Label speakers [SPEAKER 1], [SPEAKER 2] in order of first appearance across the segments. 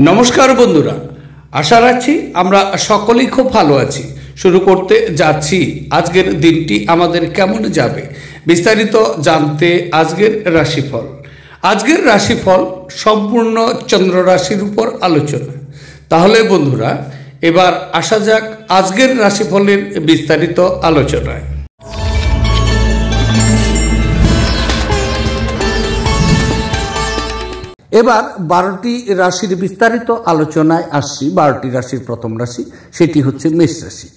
[SPEAKER 1] নমস্কার বন্ধুরা, আশা রাখছি আমরা সকলেই খুব ভালো আছি। শুরু করতে যাচ্ছি আজকের দিনটি আমাদের কেমন যাবে বিস্তারিত জানতে আজকের রাশিফল। আজকের রাশিফল সম্পূর্ণ চন্দ্র রাশির উপর আলোচনা। তাহলে বন্ধুরা, এবার আসা যাক আজকের রাশিফলের বিস্তারিত আলোচনায়। এবার 12টি রাশির বিস্তারিত আলোচনায় আসছি। 12টি রাশির প্রথম রাশি, সেটি হচ্ছে মেষ রাশি।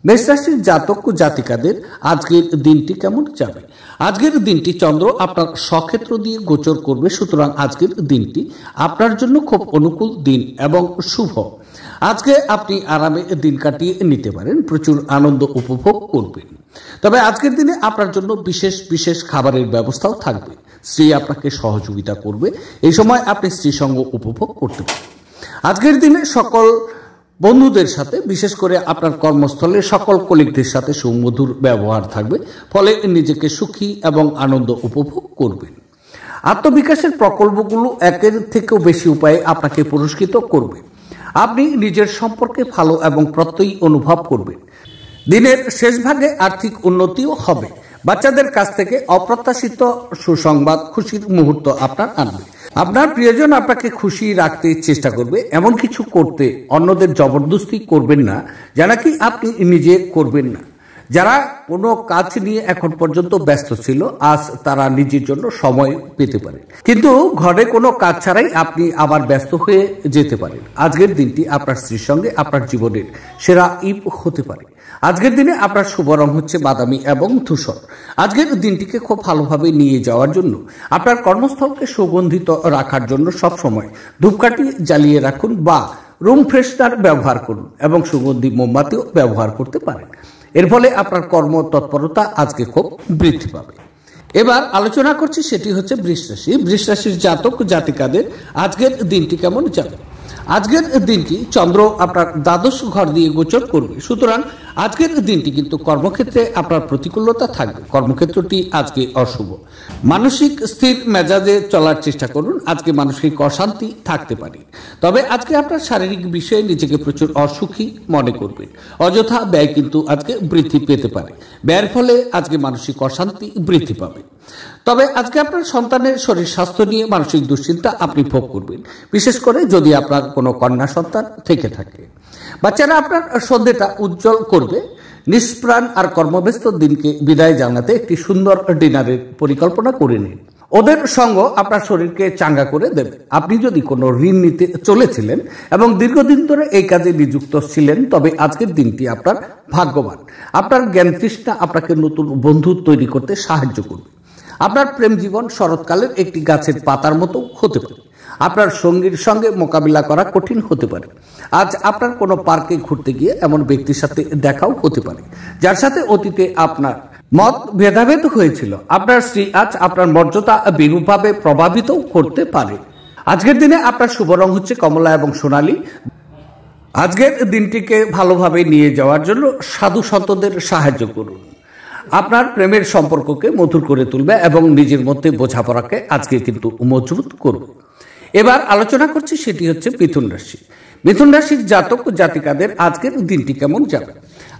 [SPEAKER 1] মেষ রাশির জাতক ও জাতিকাদের আজকের দিনটি কেমন যাবে? আজকের দিনটি চন্দ্র আপনার স্বক্ষেত্র দিয়ে গোচর করবে, সুতরাং আজকের দিনটি আপনার জন্য খুব অনুকূল দিন এবং শুভ। আজকে আপনি আরামে দিন কাটিয়ে নিতে পারেন, প্রচুর আনন্দ উপভোগ করবেন। তবে আজকের দিনে আপনার জন্য বিশেষ বিশেষ খাবারের ব্যবস্থাও থাকবে। স্ত্রী আপনাকে সহযোগিতা করবে, এই সময় আপনি স্ত্রী সঙ্গ উপভোগ করতে পারেন। আজকের দিনে সকল বন্ধুদের সাথে, বিশেষ করে আপনার কর্মস্থলে সকল কলিগদের সাথে সুমধুর ব্যবহার থাকবে, ফলে নিজেকে সুখী এবং আনন্দ উপভোগ করবেন। আত্মবিকাশের প্রকল্পগুলো একের থেকেও বেশি উপায়ে আপনাকে পুরস্কৃত করবে। আপনি নিজের সম্পর্কে ভালো এবং প্রত্যয়ী অনুভব করবেন। দিনের শেষ ভাগে আর্থিক উন্নতিও হবে। বাচ্চাদের কাছ থেকে অপ্রত্যাশিত সুসংবাদ খুশির মুহূর্ত আপনার আনবে। আপনার প্রিয়জন আপনাকে খুশি রাখতে চেষ্টা করবে। এমন কিছু করতে অন্যদের জবরদস্তি করবেন না যা নাকি আপনি নিজে করবেন না। যারা কোনো কাজ নিয়ে এখন পর্যন্ত ব্যস্ত ছিল, আজ তারা নিজের জন্য সময় পেতে পারে, কিন্তু ঘরে কোনো কাজ ছাড়াই আপনি আবার ব্যস্ত হয়ে যেতে পারেন। আজকের দিনটি আপনার স্ত্রীর সঙ্গে আপনার জীবনের সেরা ঈদ হতে পারে। আজকের দিনে আপনার শুভ রং হচ্ছে বাদামি এবং ধূসর। আজকের দিনটিকে খুব ভালোভাবে নিয়ে যাওয়ার জন্য আপনার কর্মস্থলকে সুগন্ধিত রাখার জন্য সবসময় ধূপকাঠি জ্বালিয়ে রাখুন বা রুম ফ্রেশনার ব্যবহার করুন এবং সুগন্ধি মোমবাতিও ব্যবহার করতে পারেন। এর ফলে আপনার কর্ম তৎপরতা আজকে খুব বৃদ্ধি পাবে। এবার আলোচনা করছি, সেটি হচ্ছে বৃষ রাশি। বৃষ রাশির জাতক জাতিকাদের আজকের দিনটি কেমন যাবে? আজকের দিনটি চন্দ্র আপনার দ্বাদশ ঘর দিয়ে গোচর করবে, সুতরাং আজকের দিনটি কিন্তু কর্মক্ষেত্রে আপনার প্রতিকূলতা থাকবে। কর্মক্ষেত্রটি আজকে অশুভ। মানসিক স্থির মেজাজে চলার চেষ্টা করুন। আজকে মানসিক অশান্তি থাকতে পারে। তবে আজকে আপনার শারীরিক বিষয়ে নিজেকে প্রচুর অসুখী মনে করবেন। অযথা ব্যয় কিন্তু আজকে বৃদ্ধি পেতে পারে। ব্যয়ের ফলে আজকে মানসিক অশান্তি বৃদ্ধি পাবে। তবে আজকে আপনার সন্তানের শরীর স্বাস্থ্য নিয়ে মানসিক দুশ্চিন্তা আপনি ভোগ করবেন, বিশেষ করে যদি আপনার কোনো কন্যা সন্তান থেকে থাকে। বাচ্চারা আপনার সন্ধ্যেটা উজ্জ্বল করবে। নিষ্প্রাণ আর কর্মব্যস্ত দিনকে বিদায় জানাতে একটি সুন্দর ডিনারের পরিকল্পনা করে নিন। ওদের সঙ্গ আপনার শরীরকে চাঙ্গা করে দেবে। আপনি যদি কোনো ঋণ নিতে চলেছিলেন এবং দীর্ঘদিন ধরে এই কাজে নিযুক্ত ছিলেন, তবে আজকের দিনটি আপনার ভাগ্যবান। আপনার জ্ঞান তৃষ্ণা আপনাকে নতুন বন্ধু তৈরি করতে সাহায্য করবে। আপনার প্রেম জীবন শরৎকালের একটি গাছের পাতার মতো হতে পারে। আপনার সঙ্গীর সঙ্গে মোকাবিলা করা কঠিন হতে পারে। আজ আপনার কোনো পার্কে ঘুরতে গিয়ে এমন ব্যক্তির সাথে দেখাও হতে পারে যার সাথে অতীতে আপনার মত ভেদাভেদ হয়েছিল। আপনার স্ত্রী আজ আপনার মর্যাদা বিরূপভাবে প্রভাবিত করতে পারে। আজকের দিনে আপনার শুভ রং হচ্ছে কমলা এবং সোনালী। আজকের দিনটিকে ভালোভাবে নিয়ে যাওয়ার জন্য সাধু সন্তদের সাহায্য করুন। আপনার প্রেমের সম্পর্ককে মধুর করে তুলবে এবং নিজের মধ্যে বোঝাপড়াকে আজকে কিন্তু মজবুত করবে। এবার আলোচনা করছি, সেটি হচ্ছে মিথুন রাশি। মিথুন রাশির জাতক ও জাতিকাদের আজকের দিনটি কেমন যাবে?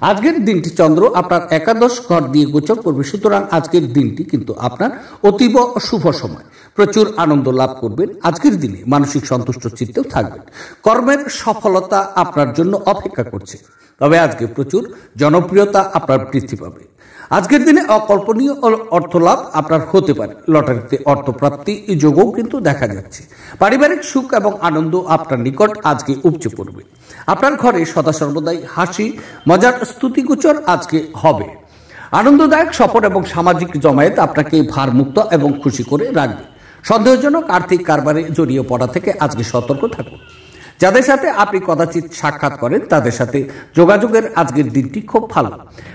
[SPEAKER 1] আজকের দিনটি চন্দ্র আপনার একাদশ ঘর দিয়ে গোচর করবে, সুতরাং আজকের দিনটি কিন্তু আপনার অতীব শুভ সময়। প্রচুর আনন্দ লাভ করবেন। আজকের দিনে মানসিক সন্তুষ্ট চিত্তেও থাকবেন। কর্মের সফলতা আপনার জন্য অপেক্ষা করছে। তবে আজকে প্রচুর জনপ্রিয়তা আপনার বৃদ্ধি পাবে। আজকের দিনে অকল্পনীয় অর্থ লাভ আপনার হতে পারে। লটারিতে অর্থপ্রাপ্তি যোগও কিন্তু দেখা যাচ্ছে। পারিবারিক সুখ এবং আনন্দ আপনার নিকট আজকে উপচে পড়বে। আপনার ঘরে সদা সর্বদাই হাসি মজার স্তুতিগোচর আজকে হবে। আনন্দদায়ক সফর এবং সামাজিক জমায়েত আপনাকে ভারমুক্ত এবং খুশি করে রাখবে। সন্দেহজনক আর্থিক কারবারে জড়িয়ে পড়া থেকে আজকে সতর্ক থাকুন। যাদের সাথে আপনি কদাচিৎ সাক্ষাৎ করেন তাদের সাথে যোগাযোগের আজকের দিনটি খুব ভালো।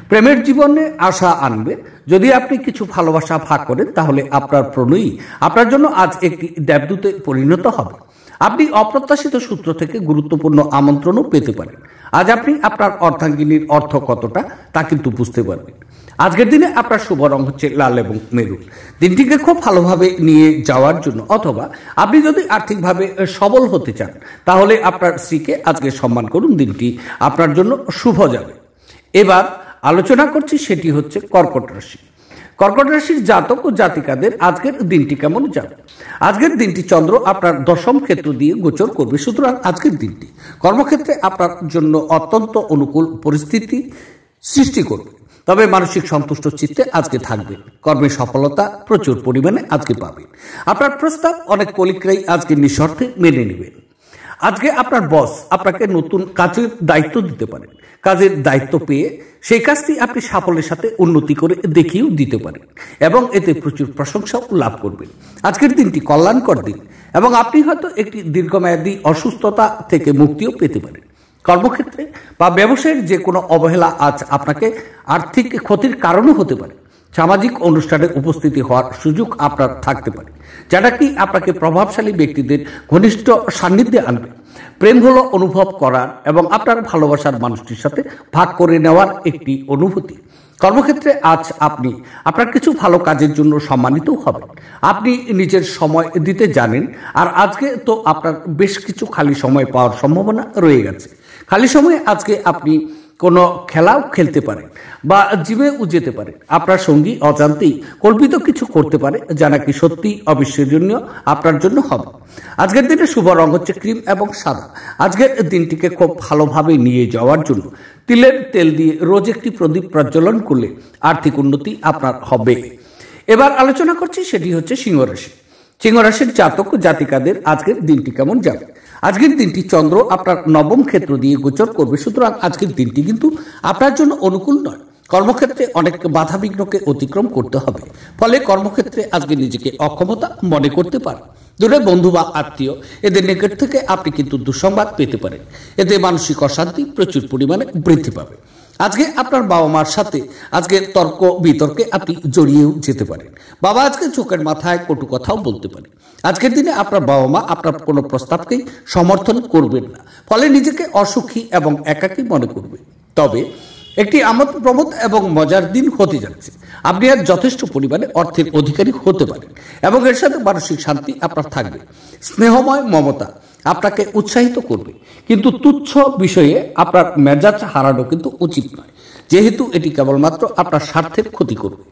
[SPEAKER 1] প্রেমের জীবনে আশা আনবে। যদি আপনি কিছু ভালোবাসা ভাগ করেন, তাহলে আপনার প্রণয়ী আপনার জন্য আজ একটি দেবদূতে পরিণত হবে। আপনি অপ্রত্যাশিত সূত্র থেকে গুরুত্বপূর্ণ আমন্ত্রণও পেতে পারেন। আজ আপনি আপনার অর্ধাঙ্গিনীর অর্থ কতটা তা কিন্তু বুঝতে পারবেন। আজকের দিনে আপনার শুভ রং হচ্ছে লাল এবং মেরুন। দিনটিকে খুব ভালোভাবে নিয়ে যাওয়ার জন্য অথবা আপনি যদি আর্থিকভাবে সবল হতে চান তাহলে আপনার স্ত্রীকে আজকে সম্মান করুন, দিনটি আপনার জন্য শুভ যাবে। এবার আলোচনা করছি, সেটি হচ্ছে কর্কট রাশি। কর্কট রাশির জাতক ও জাতিকাদের আজকের দিনটি কেমন যাবে? আজকের দিনটি চন্দ্র আপনার দশম ক্ষেত্র দিয়ে গোচর করবে, সুতরাং আজকের দিনটি কর্মক্ষেত্রে আপনার জন্য অত্যন্ত অনুকূল পরিস্থিতি সৃষ্টি করবে। তবে মানসিক সন্তুষ্ট চিত্তে আজকে থাকবেন, কর্মে সফলতা প্রচুর পরিমাণে আজকে পাবেন। আপনার প্রস্তাব অনেক কলিগরাই আজকে নিঃশর্তে মেনে নেবেন। আজকে আপনার বস আপনাকে নতুন কাজের দায়িত্ব দিতে পারেন। কাজের দায়িত্ব পেয়ে সেই কাজটি আপনি সাফল্যের সাথে উন্নতি করে দেখিয়েও দিতে পারেন এবং এতে প্রচুর প্রশংসাও লাভ করবেন। আজকের দিনটি কল্যাণকর দিন এবং আপনি হয়তো একটি দীর্ঘমেয়াদী অসুস্থতা থেকে মুক্তিও পেতে পারেন। কর্মক্ষেত্রে বা ব্যবসায়ের যে কোনো অবহেলা আজ আপনাকে আর্থিক ক্ষতির কারণও হতে পারে। সামাজিক অনুষ্ঠানে উপস্থিতি হওয়ার সুযোগ আপনার থাকতে পারে, যেটা কি আপনাকে প্রভাবশালী ব্যক্তিদের ঘনিষ্ঠ সান্নিধ্যে আনবে। প্রেম হলো অনুভব করার এবং আপনার ভালোবাসার মানুষটির সাথে ভাগ করে নেওয়ার একটি অনুভূতি। কর্মক্ষেত্রে আজ আপনি আপনার কিছু ভালো কাজের জন্য সম্মানিত হবেন। আপনি নিজের সময় দিতে জানেন, আর আজকে তো আপনার বেশ কিছু খালি সময় পাওয়ার সম্ভাবনা রয়ে গেছে। খালি সময়ে আজকে আপনি কোনো খেলাও খেলতে পারেন বা জিমেও যেতে পারেন। আপনার সঙ্গী অজান্তেই কল্পিত কিছু করতে পারে, যা নাকি সত্যি অবিস্মরণীয় আপনার জন্য হবে। আজকের দিনে শুভ রং হচ্ছে ক্রিম এবং সাদা। আজকের দিনটিকে খুব ভালোভাবে নিয়ে যাওয়ার জন্য তিলের তেল দিয়ে রোজ একটি প্রদীপ প্রজ্বলন করলে আর্থিক উন্নতি আপনার হবে। এবার আলোচনা করছি, সেটি হচ্ছে সিংহ রাশি। সিংহ রাশির জাতক ও জাতিকাদের আজকের দিনটি কেমন যাবে? আজকের দিনটি চন্দ্র আপনার নবম ক্ষেত্র দিয়ে গোচর করবে, সুতরাং আজকের দিনটি কিন্তু আপনার জন্য অনুকূল নয়। কর্মক্ষেত্রে অনেক বাধা বিঘ্নকে অতিক্রম করতে হবে, ফলে কর্মক্ষেত্রে আজকে নিজেকে অক্ষমতা মনে করতে পারেন। দূরে বন্ধু বা আত্মীয় এদের নিকট থেকে আপনি কিন্তু দুঃসংবাদ পেতে পারেন। এতে মানসিক অশান্তি প্রচুর পরিমাণে বৃদ্ধি পাবে। আজকে আপনার বাবা মার সাথে আজকে তর্ক বিতর্কে আপনি জড়িয়েও যেতে পারেন। বাবা আজকে চোখের মাথায় কটু কথাও বলতে পারে। আজকের দিনে আপনার বাবা মা আপনার কোনো প্রস্তাবকেই সমর্থন করবেন না, ফলে নিজেকে অসুখী এবং একাকী মনে করবে। তবে একটি আমোদ প্রমোদ এবং মজার দিন হতে যাচ্ছে। আপনি আর যথেষ্ট পরিমাণে অর্থের অধিকারী হতে পারেন এবং এর সাথে মানসিক শান্তি আপনার থাকবে। স্নেহময় মমতা আপনাকে উৎসাহিত করবে, কিন্তু তুচ্ছ বিষয়ে আপনার মেজাজ হারানো কিন্তু উচিত নয়, যেহেতু এটি কেবলমাত্র আপনার স্বার্থের ক্ষতি করবে।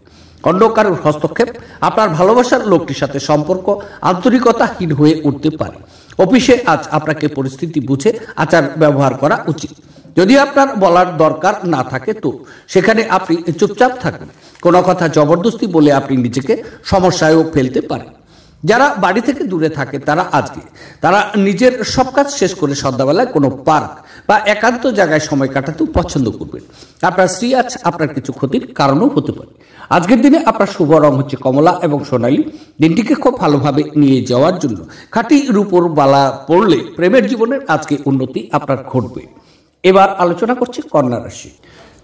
[SPEAKER 1] অন্য কারোর হস্তক্ষেপ আপনার ভালোবাসার লোকটির সাথে সম্পর্ক আন্তরিকতাহীন হয়ে উঠতে পারে। অফিসে আজ আপনাকে পরিস্থিতি বুঝে আচার ব্যবহার করা উচিত। যদি আপনার বলার দরকার না থাকে তো সেখানে আপনি চুপচাপ থাকুন। কোনো কথা জবরদস্তি বলে আপনি নিজেকে সমস্যায়ও ফেলতে পারেন। যারা বাড়ি থেকে দূরে থাকে তারা নিজের সব কাজ শেষ করে সন্ধ্যাবেলায় কোনো পার্ক বা একান্ত জায়গায় সময় কাটাতেও পছন্দ করবেন। আপনার স্ত্রী আজ আপনার কিছু ক্ষতির কারণও হতে পারে। আজকের দিনে আপনার শুভ রং হচ্ছে কমলা এবং সোনালী। দিনটিকে খুব ভালোভাবে নিয়ে যাওয়ার জন্য খাঁটি রূপোর বালা পড়লে প্রেমের জীবনের আজকে উন্নতি আপনার ঘটবে। এবার আলোচনা করছি কন্যা রাশি।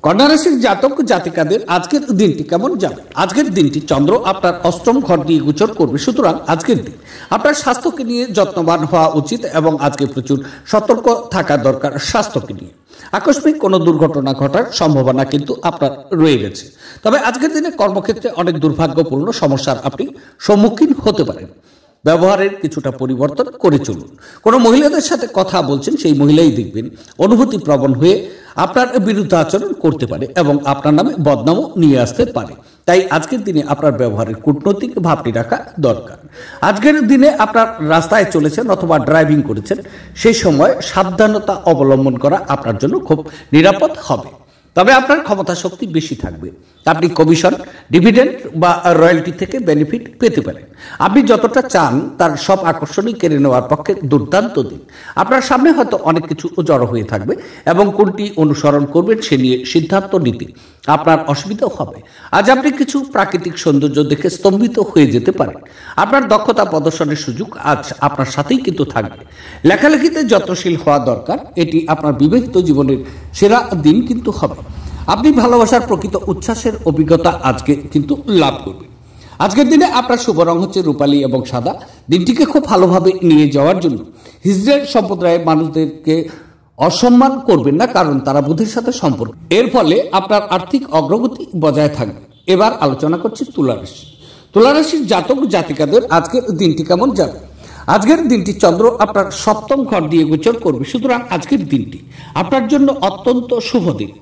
[SPEAKER 1] কন্যা রাশির জাতক জাতিকাদের আজকের দিনটি কেমন যাবে? আজকের দিনটি চন্দ্র আপনার অষ্টম ঘর দিয়ে গোচর করবে, সুতরাং আজকের দিন আপনার স্বাস্থ্যকে নিয়ে যত্নবান হওয়া উচিত এবং আজকে প্রচুর সতর্ক থাকা দরকার স্বাস্থ্যকে নিয়ে। আকস্মিক কোনো দুর্ঘটনা ঘটার সম্ভাবনা কিন্তু আপনার রয়ে গেছে। তবে আজকের দিনে কর্মক্ষেত্রে অনেক দুর্ভাগ্যপূর্ণ সমস্যার আপনি সম্মুখীন হতে পারেন। ব্যবহারের কিছুটা পরিবর্তন করে চলুন। কোনো মহিলাদের সাথে কথা বলছেন, সেই মহিলাই দেখবেন অনুভূতি প্রবণ হয়ে আপনার বিরুদ্ধে আচরণ করতে পারে এবং আপনার নামে বদনামও নিয়ে আসতে পারে। তাই আজকের দিনে আপনার ব্যবহারের কূটনৈতিক ভাবটি রাখা দরকার। আজকের দিনে আপনার রাস্তায় চলেছেন অথবা ড্রাইভিং করেছেন, সেই সময় সাবধানতা অবলম্বন করা আপনার জন্য খুব নিরাপদ হবে। তবে আপনার ক্ষমতা শক্তি বেশি থাকবে। আপনি কমিশন, ডিভিডেন্ড বা রয়্যালটি থেকে বেনিফিট পেতে পারেন। আপনি যতটা চান তার সব আকর্ষণই কেড়ে নেওয়ার পক্ষে দুর্দান্ত দিন। আপনার সামনে হয়তো অনেক কিছু জড়ো হয়ে থাকবে এবং কোনটি অনুসরণ করবেন সে নিয়ে সিদ্ধান্ত নিতে আপনার অসুবিধাও হবে। আজ আপনি কিছু প্রাকৃতিক সৌন্দর্য দেখে স্তম্ভিত হয়ে যেতে পারেন। আপনার দক্ষতা প্রদর্শনের সুযোগ আজ আপনার সাথেই কিন্তু থাকবে। লেখালেখিতে যত্নশীল হওয়া দরকার, এটি আপনার বিবাহিত জীবনের সেরা দিন কিন্তু হবে। আপনি ভালোবাসার প্রকৃত উচ্ছ্বাসের অভিজ্ঞতা আজকে কিন্তু লাভ করবেন। আজকের দিনে আপনার শুভ রং হচ্ছে রূপালী এবং সাদা। দিনটিকে খুব ভালোভাবে নিয়ে যাওয়ার জন্য হিজড়া সম্প্রদায়ের মানুষদেরকে অসম্মান করবেন না, কারণ তারা বুদ্ধির সাথে সম্পর্ক। এর ফলে আপনার আর্থিক অগ্রগতি বজায় থাকবে। এবার আলোচনা করছি তুলা রাশি। তুলা রাশির জাতক জাতিকাদের আজকের দিনটি কেমন যাবে? আজকের দিনটি চন্দ্র আপনার সপ্তম ঘর দিয়ে গোচর করবে, সুতরাং আজকের দিনটি আপনার জন্য অত্যন্ত শুভ দিন।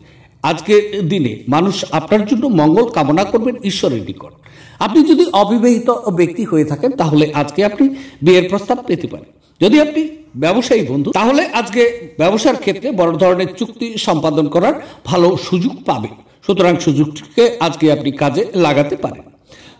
[SPEAKER 1] আজকের দিনে মানুষ আপনার জন্য মঙ্গল কামনা করবেন ঈশ্বরের নিকট। আপনি যদি অবিবাহিত ব্যক্তি হয়ে থাকেন তাহলে আজকে আপনি বিয়ের প্রস্তাব পেতে পারেন। যদি আপনি ব্যবসায়ী বন্ধু, তাহলে আজকে ব্যবসার ক্ষেত্রে বড় ধরনের চুক্তি সম্পাদন করার ভালো সুযোগ পাবেন, সুতরাং সুযোগটিকে আজকে আপনি কাজে লাগাতে পারেন।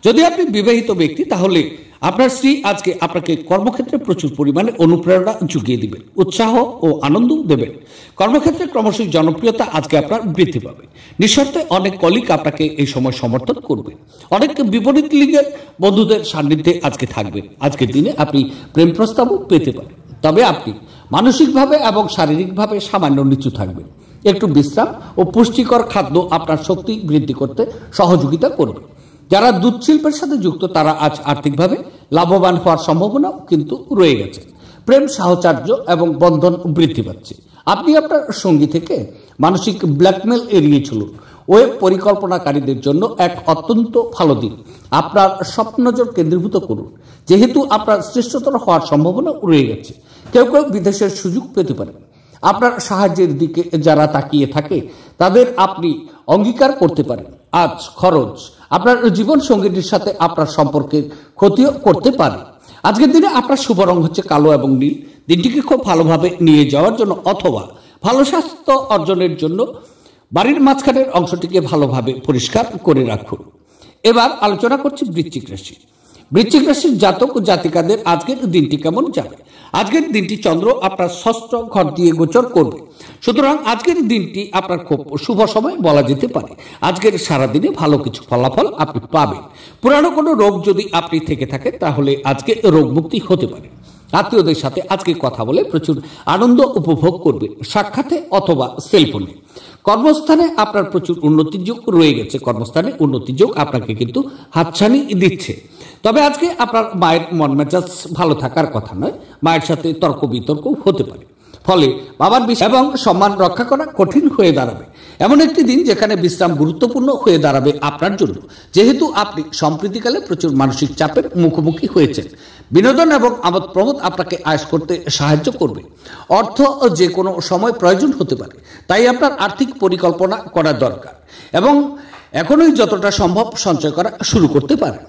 [SPEAKER 1] যদি আপনি বিবাহিত ব্যক্তি, তাহলে আপনার স্ত্রী আজকে আপনাকে কর্মক্ষেত্রে প্রচুর পরিমাণে অনুপ্রেরণা জুগিয়ে দিবেন, উৎসাহ ও আনন্দ দেবেন। কর্মক্ষেত্রে ক্রমশই জনপ্রিয়তা আজকে আপনার বৃদ্ধি পাবে। নিঃশর্তে অনেক কলিগ আপনাকে এই সময় সমর্থন করবে। অনেক বিপরীত লিঙ্গের বন্ধুদের সান্নিধ্যে আজকে থাকবেন। আজকের দিনে আপনি প্রেম প্রস্তাবও পেতে পারেন, তবে আপনি মানসিকভাবে এবং শারীরিকভাবে সামান্য নিচু থাকবেন। একটু বিশ্রাম ও পুষ্টিকর খাদ্য আপনার শক্তি বৃদ্ধি করতে সহযোগিতা করবে। যারা দুধ শিল্পের সাথে যুক্ত তারা আজ আর্থিকভাবে লাভবান হওয়ার সম্ভাবনা কিন্তু রয়ে গেছে। প্রেম সাহচর্য এবং বন্ধন বৃদ্ধি পাচ্ছে। আপনি আপনার সঙ্গী থেকে মানসিক ব্ল্যাকমেল এড়িয়ে চলুন। ওয়েব পরিকল্পনাকারীদের জন্য এক অত্যন্ত ভালো দিন। আপনার স্বপ্নজোর কেন্দ্রীভূত করুন, যেহেতু আপনার শ্রেষ্ঠতর হওয়ার সম্ভাবনা রয়ে গেছে। কেউ কেউ বিদেশের সুযোগ পেতে পারেন। আপনার সাহায্যের দিকে যারা তাকিয়ে থাকে তাদের আপনি অঙ্গীকার করতে পারেন। আজ খরচ আপনার জীবন সঙ্গীটির সাথে আপনার সম্পর্কের ক্ষতিও করতে পারে। আজকের দিনে আপনার শুভ রং হচ্ছে কালো এবং নীল। দিনটিকে খুব ভালোভাবে নিয়ে যাওয়ার জন্য অথবা ভালো স্বাস্থ্য অর্জনের জন্য বাড়ির মাঝখানের অংশটিকে ভালোভাবে পরিষ্কার করে রাখুন। এবার আলোচনা করছি বৃশ্চিক রাশি। বৃশ্চিক রাশির জাতক ও জাতিকাদের আজকের দিনটি কেমন যাবে? আজকের দিনটি চন্দ্র আপনার ষষ্ঠ ঘর দিয়ে গোচর করবে, সুতরাং আজকের দিনটি আপনার খুব শুভ সময় বলা যেতে পারে। আজকের সারাদিনে ভালো কিছু ফলাফল আপনি পাবেন। পুরানো কোনো রোগ যদি আপনি থেকে থাকে তাহলে আজকে রোগ মুক্তি হতে পারে। আত্মীয়দের সাথে আজকে কথা বলে প্রচুর আনন্দ উপভোগ করবেন, সাক্ষাতে অথবা সেলফোনে। কর্মস্থানে আপনার প্রচুর উন্নতির যোগ রয়ে গেছে। কর্মস্থানে উন্নতির যোগ আপনাকে কিন্তু হাতছানি দিচ্ছে। তবে আজকে আপনার মায়ের মন মেজাজ ভালো থাকার কথা নয়, মায়ের সাথে তর্ক বিতর্ক হতে পারে। ফলে বাবার বিশ্বাস এবং সম্মান রক্ষা করা কঠিন হয়ে দাঁড়াবে। এমন একটি দিন যেখানে বিশ্রাম গুরুত্বপূর্ণ হয়ে দাঁড়াবে আপনার জন্য, যেহেতু আপনি সম্প্রতিকালে প্রচুর মানসিক চাপের মুখোমুখি হয়েছেন। বিনোদন এবং আমোদ প্রমোদ আপনাকে আয়েশ করতে সাহায্য করবে। অর্থ যে কোনো সময় প্রয়োজন হতে পারে, তাই আপনার আর্থিক পরিকল্পনা করা দরকার এবং এখনই যতটা সম্ভব সঞ্চয় করা শুরু করতে পারেন।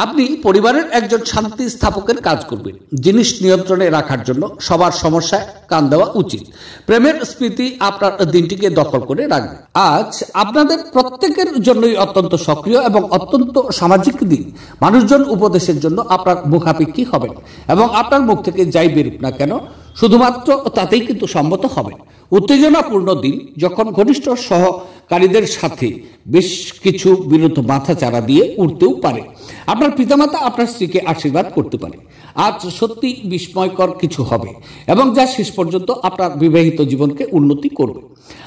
[SPEAKER 1] আপনি পরিবারের একজন শান্তি স্থাপকের কাজ করবেন। জিনিস নিয়ন্ত্রণে রাখার জন্য সবার সমস্যায় কান দেওয়া উচিত। প্রেমের স্মৃতি আপনার দিনটিকে দখল করে রাখবে। আজ আপনাদের প্রত্যেকের জন্যই অত্যন্ত সক্রিয় এবং অত্যন্ত সামাজিক দিন। মানুষজন উপদেশের জন্য আপনার মুখাপেক্ষী হবেন এবং আপনার মুখ থেকে যাই বেরুক না কেন শুধুমাত্র তাতেই কিন্তু সম্মত হবেন। উত্তেজনাপূর্ণ দিন, যখন ঘনিষ্ঠ সহকারীদের সাথে বেশ কিছু বিরুদ্ধ মাথাচাড়া দিয়ে উঠতেও পারে। আপনার পিতামাতা আপনার স্ত্রীকে আশীর্বাদ করতে পারে। আজ সত্যি বিস্ময়কর কিছু হবে এবং যা শেষ পর্যন্ত আপনার বিবাহিত জীবনকে উন্নতি করবে।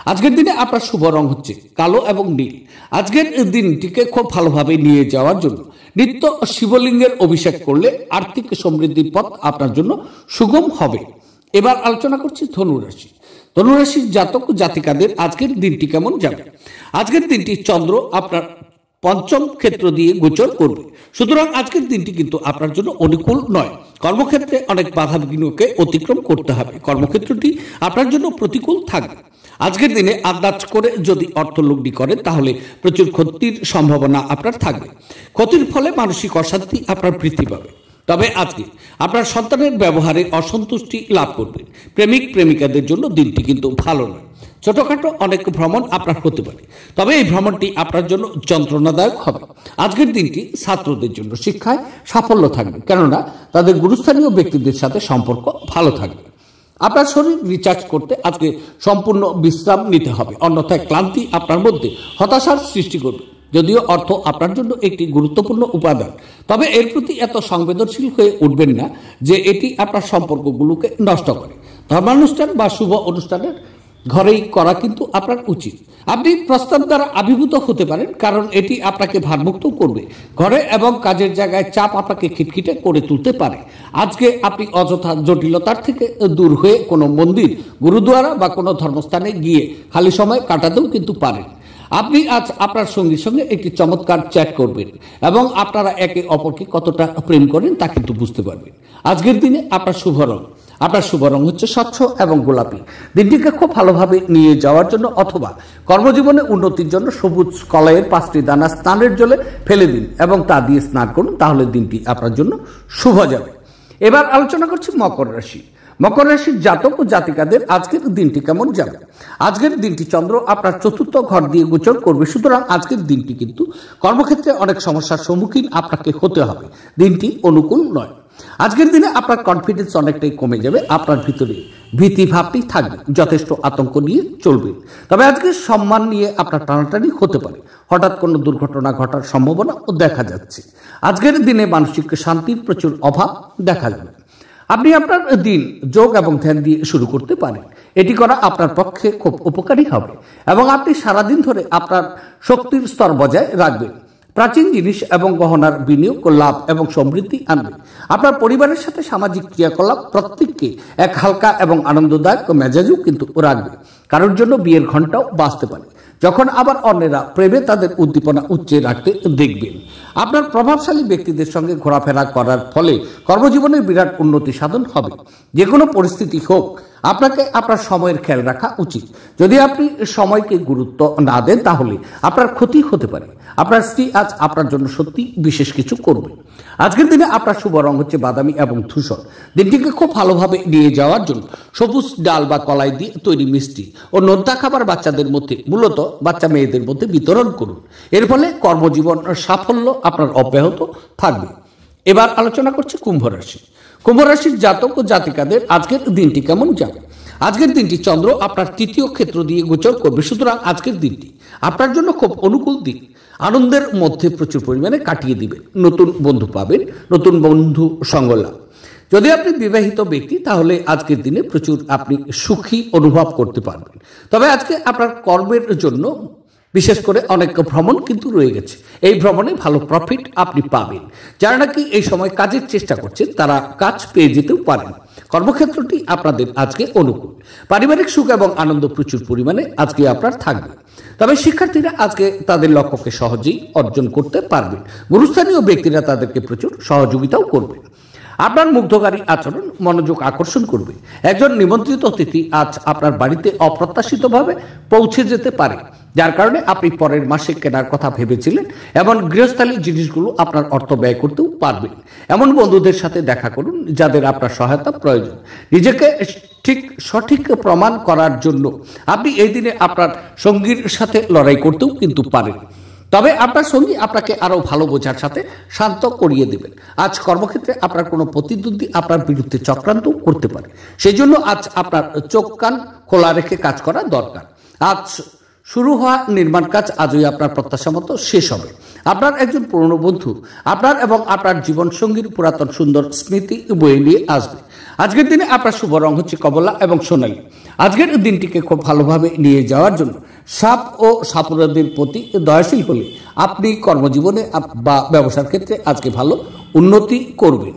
[SPEAKER 1] আজকের দিনে আপনার শুভ রং হচ্ছে কালো এবং নীল। আজকের দিনটিকে খুব ভালোভাবে নিয়ে যাওয়ার জন্য নিত্য শিবলিঙ্গের অভিষেক করলে আর্থিক সমৃদ্ধির পথ আপনার জন্য সুগম হবে। এবার আলোচনা করছি ধনুরাশি। ধনুরাশির জাতক জাতিকাদের আজকের দিনটি কেমন যাবে? আজকের দিনটি চন্দ্র আপনার পঞ্চম ক্ষেত্র দিয়ে গোচর করবে, সুতরাং আজকের দিনটি কিন্তু আপনার জন্য অনুকূল নয়। কর্মক্ষেত্রে অনেক বাধা বিঘ্নকে অতিক্রম করতে হবে। কর্মক্ষেত্রটি আপনার জন্য প্রতিকূল থাকবে। আজকের দিনে আন্দাজ করে যদি অর্থলগ্নি করেন তাহলে প্রচুর ক্ষতির সম্ভাবনা আপনার থাকবে। ক্ষতির ফলে মানসিক অশান্তি আপনার বৃদ্ধি পাবে। তবে আজকে আপনার সন্তানের ব্যবহারে অসন্তুষ্টি লাভ করবেন। প্রেমিক প্রেমিকাদের জন্য দিনটি কিন্তু ভালো নয়। ছোটখাটো অনেক ভ্রমণ আপনার হতে পারে, তবে এই ভ্রমণটি আপনার জন্য যন্ত্রণাদায়ক হবে। আজকের দিনটি ছাত্রদের জন্য শিক্ষায় সাফল্য থাকবে, কেননা তাদের গুরুস্থানীয় ব্যক্তিদের সাথে সম্পর্ক ভালো থাকবে। আপনার শরীর রিচার্জ করতে আজকে সম্পূর্ণ বিশ্রাম নিতে হবে, অন্যথায় ক্লান্তি আপনার মধ্যে হতাশার সৃষ্টি করবে। যদিও অর্থ আপনার জন্য একটি গুরুত্বপূর্ণ উপাদান, তবে এর প্রতি এত সংবেদনশীল হয়ে উঠবেন না যে এটি আপনার সম্পর্কগুলোকে নষ্ট করে। ধর্মানুষ্ঠান বা শুভ অনুষ্ঠানের ঘরেই করা কিন্তু আপনার উচিত। আপনি প্রস্তাব দ্বারা আবির্ভূত হতে পারেন, কারণ এটি আপনাকে ভারমুক্ত করবে। ঘরে এবং কাজের জায়গায় চাপ আপনাকে খিটখিটে করে তুলতে পারে। আজকে আপনি অযথা জটিলতার থেকে দূর হয়ে কোনো মন্দির, গুরুদুয়ারা বা কোনো ধর্মস্থানে গিয়ে খালি সময় কাটাতেও কিন্তু পারেন। আপনি আজ আপনার সঙ্গীর সঙ্গে একটি চমৎকার চ্যাট করবেন এবং আপনারা একে অপরকে কতটা প্রেম করেন তা কিন্তু বুঝতে পারবেন। আজকের দিনে আপনার শুভ রং হচ্ছে স্বচ্ছ এবং গোলাপি। দিনটিকে খুব ভালোভাবে নিয়ে যাওয়ার জন্য অথবা কর্মজীবনে উন্নতির জন্য সবুজ কলাইয়ের 5টি দানা স্নানের জলে ফেলে দিন এবং তা দিয়ে স্নান করুন, তাহলে দিনটি আপনার জন্য শুভ যাবে। এবার আলোচনা করছি মকর রাশি। মকর রাশির জাতক ও জাতিকাদের আজকের দিনটি কেমন যাবে? আজকের দিনটি চন্দ্র আপনার 4র্থ ঘর দিয়ে গোচর করবে, সুতরাং আজকের দিনটি কিন্তু কর্মক্ষেত্রে অনেক সমস্যার সম্মুখীন আপনাকে হতে হবে। দিনটি অনুকূল নয়। আজকের দিনে আপনার কনফিডেন্স অনেকটাই কমে যাবে, আপনার ভিতরে ভীতি ভাবটি থাকবে, যথেষ্ট আতঙ্ক নিয়ে চলবে। তবে আজকে সম্মান নিয়ে আপনার টানাটানি হতে পারে, হঠাৎ কোনো দুর্ঘটনা ঘটার সম্ভাবনাও দেখা যাচ্ছে। আজকের দিনে মানসিক শান্তির প্রচুর অভাব দেখা যাবে। আপনি আপনার দিন যোগ এবং ধ্যান দিয়ে শুরু করতে পারেন, এটি করা আপনার পক্ষে খুব উপকারী হবে এবং আপনি সারাদিন ধরে আপনার শক্তির স্তর বজায় রাখবেন। প্রাচীন জিনিস এবং গহনার বিনিয়োগ লাভ এবং সমৃদ্ধি আনবে। আপনার পরিবারের সাথে সামাজিক ক্রিয়াকলাপ প্রত্যেককে এক হালকা এবং আনন্দদায়ক মেজাজও কিন্তু রাখবে। কারোর জন্য বিয়ের ঘণ্টাও বাজতে পারে, যখন আবার অন্যেরা প্রেমে তাদের উদ্দীপনা উচ্চে রাখতে দেখবেন। আপনার প্রভাবশালী ব্যক্তিদের সঙ্গে ঘোরাফেরা করার ফলে কর্মজীবনের বিরাট উন্নতি সাধন হবে। যে কোনো পরিস্থিতি হোক, আপনাকে আপনার সময়ের খেয়াল রাখা উচিত। যদি আপনি সময়কে গুরুত্ব না দেন তাহলে আপনার ক্ষতি হতে পারে। আপনার স্ত্রী আজ আপনার জন্য সত্যি বিশেষ কিছু করবে। আজকের দিনে আপনার শুভ রং হচ্ছে বাদামি এবং ধূসর। দিনটিকে খুব ভালোভাবে নিয়ে যাওয়ার জন্য সবুজ ডাল বা কলাই দিয়ে তৈরি মিষ্টি ও নোনতা খাবার বাচ্চাদের মধ্যে, মূলত বাচ্চা মেয়েদের মধ্যে বিতরণ করুন। এর ফলে কর্মজীবন সাফল্য আপনার অব্যাহত থাকবে। এবার আলোচনা করছে কুম্ভ রাশি। কুম্ভ রাশির জাতক ও জাতিকাদের আজকের দিনটি কেমন যাবে? আজকের দিনটি চন্দ্র আপনার 3য় ক্ষেত্র দিয়ে গোচর করবে, সুতরাং আজকের দিনটি আপনার জন্য খুব অনুকূল দিন। আনন্দের মধ্যে প্রচুর পরিমাণে কাটিয়ে দিবেন, নতুন বন্ধু পাবেন, নতুন বন্ধু সঙ্গ লাভ। যদি আপনি বিবাহিত ব্যক্তি তাহলে আজকের দিনে প্রচুর আপনি সুখী অনুভব করতে পারবেন। তবে আজকে আপনার কর্মের জন্য বিশেষ করে অনেক ভ্রমণ কিন্তু রয়ে গেছে, এই ভ্রমণে ভালো প্রফিট আপনি পাবেন। যারা নাকি এই সময় কাজের চেষ্টা করছেন তারা কাজ পেয়ে যেতেও পারেন। কর্মক্ষেত্রটি আপনাদের আজকে অনুকূল। পারিবারিক সুখ এবং আনন্দ প্রচুর পরিমাণে আজকে আপনার থাকবে। তবে শিক্ষার্থীরা আজকে তাদের লক্ষ্যকে সহজেই অর্জন করতে পারবেন। গুরুস্থানীয় ব্যক্তিরা তাদেরকে প্রচুর সহযোগিতাও করবেন। আপনার মুগ্ধকারী আচরণ মনোযোগ আকর্ষণ করবে। একজন নিমন্ত্রিত অতিথি আজ আপনার বাড়িতে অপ্রত্যাশিতভাবে পৌঁছে যেতে পারে, যার কারণে আপনি পরের মাসে কেনার কথা ভেবেছিলেন। এমন গৃহস্থালী জিনিসগুলো আপনার অর্থ ব্যয় করতেও পারবেন। এমন বন্ধুদের সাথে দেখা করুন যাদের আপনার সহায়তা প্রয়োজন। নিজেকে সঠিক প্রমাণ করার জন্য আপনি এই দিনে আপনার সঙ্গীর সাথে লড়াই করতেও কিন্তু পারেন। তবে আপনার সঙ্গী আপনাকে আরো ভালো বোঝার সাথে শান্ত করিয়ে দেবেন। আজ কর্মক্ষেত্রে আপনার কোনো প্রতিদ্বন্দ্বী আপনার বিরুদ্ধে চক্রান্ত করতে পারে, সেই জন্য আজ আপনার চোখ কান খোলা রেখে কাজ করা দরকার। আজ শুরু হওয়া নির্মাণ কাজ আজই আপনার প্রত্যাশা মতো শেষ হবে। আপনার একজন পুরনো বন্ধু আপনার এবং আপনার জীবনসঙ্গীর পুরাতন সুন্দর স্মৃতি বয়ে নিয়ে আসবে। আজকের দিনে আপনার শুভ রং হচ্ছে কমলা এবং সোনালী। আজকের দিনটিকে খুব ভালোভাবে নিয়ে যাওয়ার জন্য সাপ ও সাপুরাদের প্রতি দয়াশীল হলে আপনি কর্মজীবনে বা ব্যবসার ক্ষেত্রে আজকে ভালো উন্নতি করবেন।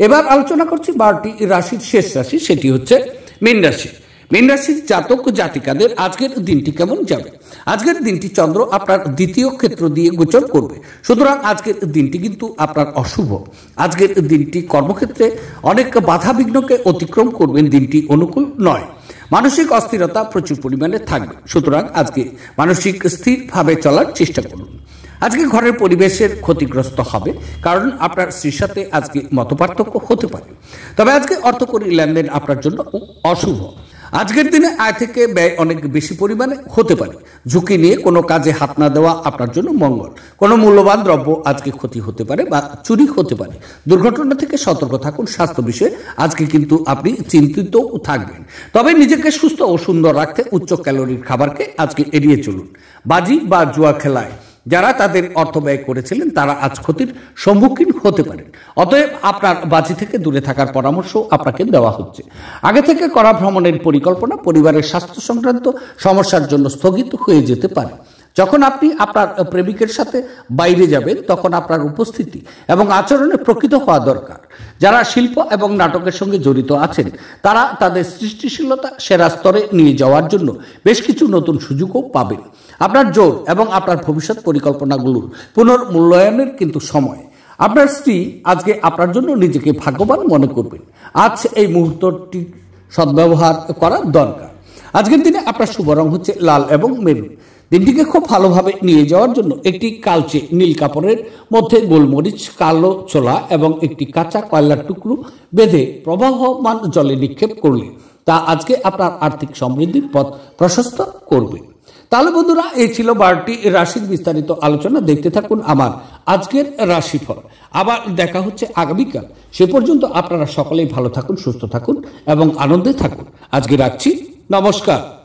[SPEAKER 1] এবার আলোচনা করছি 12টি রাশির শেষ রাশি, সেটি হচ্ছে মীন রাশি। মীন রাশির জাতক জাতিকাদের আজকের দিনটি কেমন যাবে? আজকের দিনটি চন্দ্র আপনার 2য় ক্ষেত্র দিয়ে গোচর করবে, সুতরাং আজকের দিনটি কিন্তু আপনার অশুভ। আজকের দিনটি কর্মক্ষেত্রে অনেক বাধা বিঘ্নকে অতিক্রম করবেন। দিনটি অনুকূল নয়। মানসিক অস্থিরতা প্রচুর পরিমাণে থাকবে, সুতরাং আজকে মানসিক স্থিরভাবে চলার চেষ্টা করুন। আজকে ঘরের পরিবেশের ক্ষতিগ্রস্ত হবে, কারণ আপনার স্ত্রীর সাথে আজকে মতপার্থক্য হতে পারে। তবে আজকে অর্থকরী লেনদেন আপনার জন্য অশুভ। আজকের দিনে আয় থেকে ব্যয় অনেক বেশি পরিমাণে হতে পারে। ঝুঁকি নিয়ে কোনো কাজে হাত না দেওয়া আপনার জন্য মঙ্গল। কোনো মূল্যবান দ্রব্য আজকে ক্ষতি হতে পারে বা চুরি হতে পারে। দুর্ঘটনা থেকে সতর্ক থাকুন। স্বাস্থ্য বিষয়ে আজকে কিন্তু আপনি চিন্তিত থাকবেন। তবে নিজেকে সুস্থ ও সুন্দর রাখতে উচ্চ ক্যালোরির খাবারকে আজকে এড়িয়ে চলুন। বাজি বা জুয়া খেলায় যারা তাদের অর্থ ব্যয় করেছিলেন তারা আজ ক্ষতির সম্মুখীন হতে পারেন। অতএব আপনার বাজি থেকে দূরে থাকার পরামর্শ আপনাকে দেওয়া হচ্ছে। আগে থেকে করা ভ্রমণের পরিকল্পনা পরিবারের স্বাস্থ্য সংক্রান্ত সমস্যার জন্য স্থগিত হয়ে যেতে পারে। যখন আপনি আপনার প্রেমিকের সাথে বাইরে যাবেন তখন আপনার উপস্থিতি এবং আচরণে প্রকৃত হওয়া দরকার। যারা শিল্প এবং নাটকের সঙ্গে জড়িত আছেন তারা তাদের সৃষ্টিশীলতা সেরা স্তরে নিয়ে যাওয়ার জন্য বেশ কিছু নতুন সুযোগও পাবেন। আপনার জোর এবং আপনার ভবিষ্যৎ পরিকল্পনাগুলোর পুনর্মূল্যায়নের কিন্তু সময়। আপনার স্ত্রী আজকে আপনার জন্য নিজেকে ভাগ্যবান মনে করবেন। আজ এই মুহূর্তটি সদ্ব্যবহার করার দরকার। আজকের দিনে আপনার শুভ রং হচ্ছে লাল এবং মেরুন। দিনটিকে খুব ভালোভাবে নিয়ে যাওয়ার জন্য একটি কালচে নীল কাপড়ের মধ্যে গোলমরিচ, কালো ছোলা এবং একটি কাঁচা কয়লার টুকরো বেঁধে প্রবাহমান জলে নিক্ষেপ করলে তা আজকে আপনার আর্থিক সমৃদ্ধির পথ প্রশস্ত করবে। তাহলে বন্ধুরা, এই ছিল 12টি রাশির বিস্তারিত আলোচনা। দেখতে থাকুন আমার আজকের রাশিফল। আবার দেখা হচ্ছে আগামীকাল। সে পর্যন্ত আপনারা সকলেই ভালো থাকুন, সুস্থ থাকুন এবং আনন্দে থাকুন। আজকে রাখছি, নমস্কার।